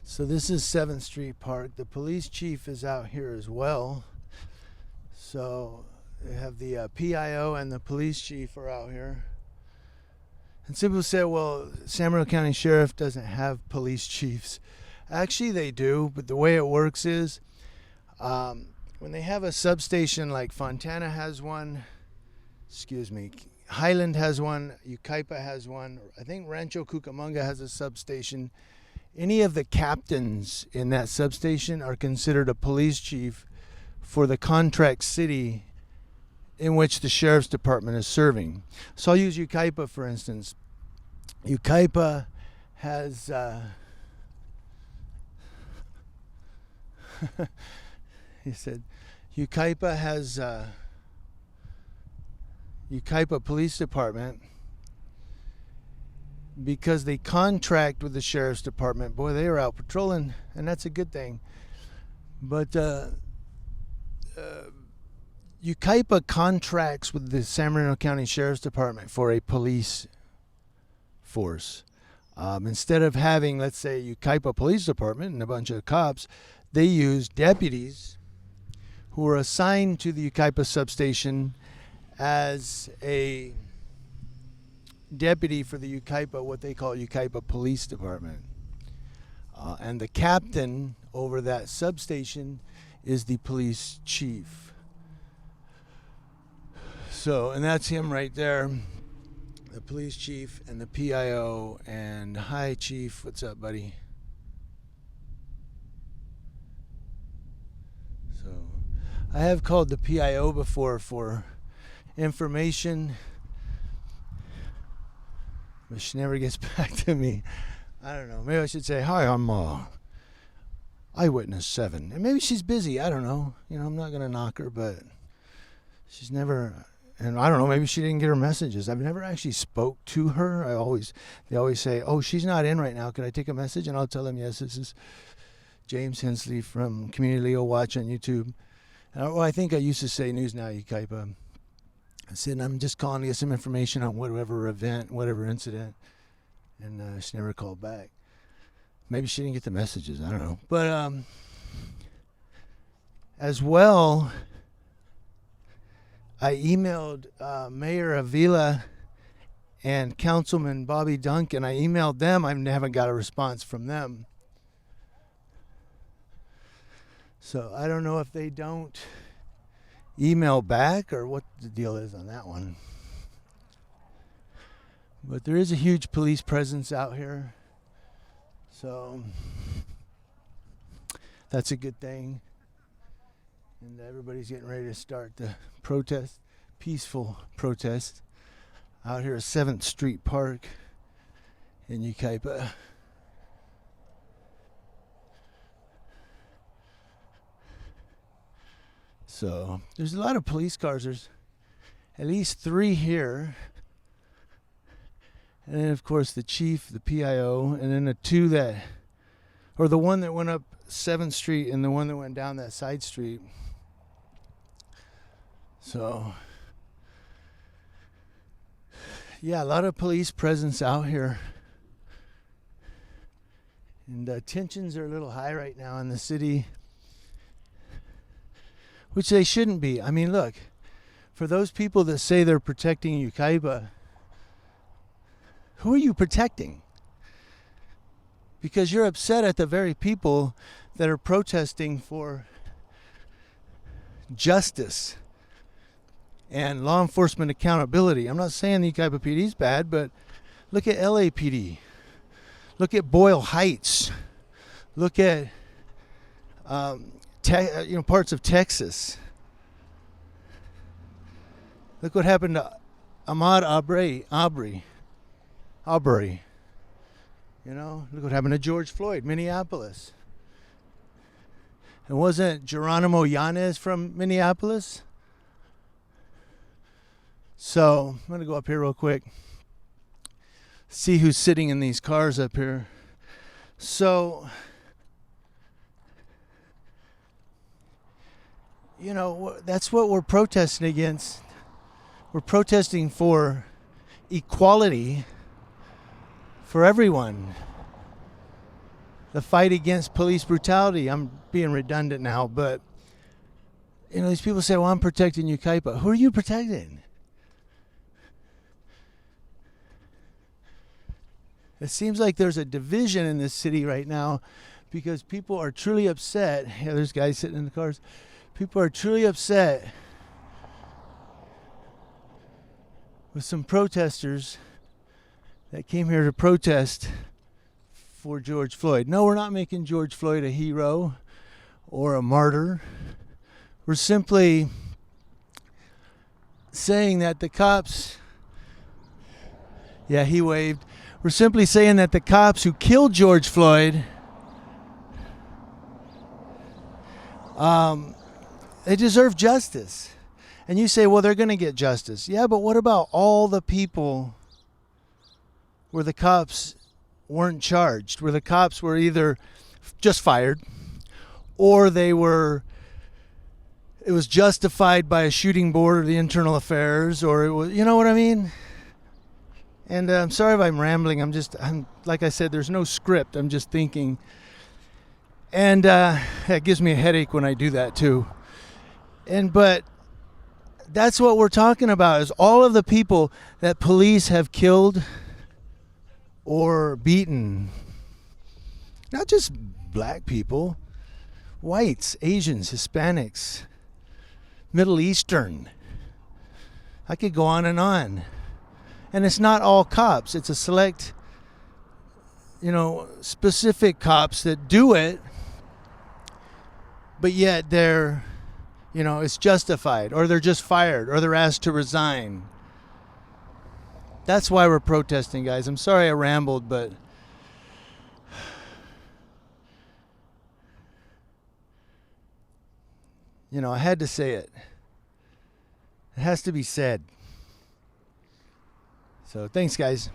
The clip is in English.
So this is 7th Street Park. The police chief is out here as well. So they have the PIO and the police chief are out here. And some people say, well, San Bernardino County Sheriff doesn't have police chiefs. Actually, they do, but the way it works is when they have a substation like Fontana has one, Highland has one, Yucaipa has one, I think Rancho Cucamonga has a substation. Any of the captains in that substation are considered a police chief for the contract city in which the sheriff's department is serving. So I'll use Yucaipa for instance. Yucaipa has he said Yucaipa has Yucaipa Police Department because they contract with the sheriff's department. Boy, they are out patrolling, and that's a good thing. But Yucaipa contracts with the San Bernardino County Sheriff's Department for a police force. Instead of having, let's say, Yucaipa Police Department and a bunch of cops, they use deputies who are assigned to the Yucaipa substation as a deputy for the Yucaipa, what they call Yucaipa Police Department. And the captain over that substation is the police chief. So, and that's him right there, the police chief and the PIO. And hi, chief, what's up, buddy? So, I have called the PIO before for information, but she never gets back to me. I don't know. Maybe I should say, hi, I'm Eyewitness 7. And maybe she's busy. I don't know. You know, I'm not going to knock her, but she's never, and I don't know, maybe she didn't get her messages. I've never actually spoke to her. They always say, oh, she's not in right now. Could I take a message? And I'll tell them, yes, this is James Hensley from Community Leo Watch on YouTube. Well, I think I used to say News Now Yucaipa. I said, I'm just calling to get some information on whatever event, whatever incident. And she never called back. Maybe she didn't get the messages. I don't know. But as well, I emailed Mayor Avila and Councilman Bobby Duncan. I emailed them. I haven't got a response from them. So I don't know if they don't email back or what the deal is on that one. But there is a huge police presence out here. So that's a good thing. And everybody's getting ready to start the protest, peaceful protest, out here at 7th Street Park in Yucaipa. So there's a lot of police cars. There's at least 3 here. And then, of course, the chief, the PIO, and then the 2 that, or the one that went up 7th Street and the one that went down that side street. So, yeah, a lot of police presence out here. And tensions are a little high right now in the city, which they shouldn't be. I mean, look, for those people that say they're protecting Yucaipa, who are you protecting? Because you're upset at the very people that are protesting for justice and law enforcement accountability. I'm not saying the Yucaipa PD is bad, but look at LAPD. Look at Boyle Heights. Look at parts of Texas. Look what happened to Ahmaud Arbery. You know, look what happened to George Floyd, Minneapolis. And wasn't Geronimo Yanez from Minneapolis? So I'm going to go up here real quick. See who's sitting in these cars up here. So, you know, that's what we're protesting against. We're protesting for equality for everyone. the fight against police brutality. I'm being redundant now, but these people say, well, I'm protecting Yucaipa. Who are you protecting? It seems like there's a division in this city right now because people are truly upset. Yeah, there's guys sitting in the cars. People are truly upset with some protesters that came here to protest for George Floyd. No, we're not making George Floyd a hero or a martyr. We're simply saying that the cops, yeah, he waved. We're simply saying that the cops who killed George Floyd, they deserve justice. And you say, well, they're going to get justice. Yeah, but what about all the people where the cops weren't charged, where the cops were either just fired or it was justified by a shooting board or the internal affairs, or it was, you know what I mean? And I'm sorry if I'm rambling. I'm like I said, there's no script. I'm just thinking. And it gives me a headache when I do that too. But that's what we're talking about, is all of the people that police have killed or beaten. Not just black people, whites, Asians, Hispanics, Middle Eastern. I could go on and on. And it's not all cops. It's a select, specific cops that do it, but yet they're, it's justified, or they're just fired, or they're asked to resign. That's why we're protesting, guys. I'm sorry I rambled, but I had to say it. It has to be said. So thanks, guys.